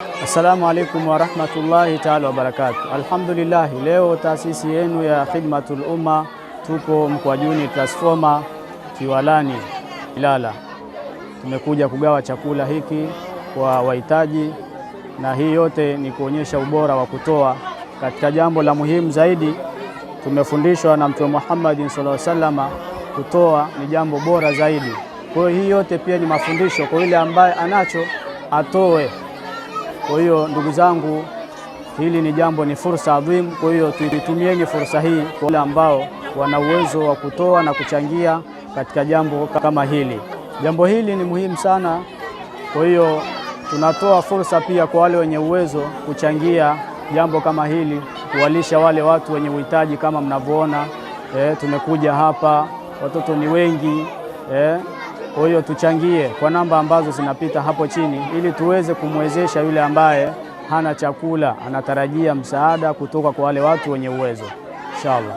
Assalamu alaikum wa rahmatullahi ta'ala wa barakatuh. Alhamdulillah, leo taasisi yenu ya Khidmatul Umma tuko Mkwajuni Transformer Kiwalani Ilala. Tumekuja kugawa chakula hiki kwa wahitaji, na hii yote ni kuonyesha ubora wa kutoa katika jambo la muhimu zaidi. Tumefundishwa na Mtume Muhammad sallallahu alaihi wasallam kutoa ni jambo bora zaidi. Kwa hiyo hii yote pia ni mafundisho kwa yule ambaye anacho atoe. Kwa hiyo ndugu zangu, hili ni jambo, ni fursa adhimu. Kwa hiyo tuitumieni fursa hii kwa wale ambao wana uwezo wa kutoa na kuchangia katika jambo kama hili. Jambo hili ni muhimu sana. Kwa hiyo tunatoa fursa pia kwa wale wenye uwezo kuchangia jambo kama hili, kuwalisha wale watu wenye uhitaji. Kama mnavyoona, tumekuja hapa, watoto ni wengi. Kwa hiyo tuchangie kwa namba ambazo zinapita hapo chini, ili tuweze kumwezesha yule ambaye hana chakula, anatarajia msaada kutoka kwa wale watu wenye uwezo, inshallah.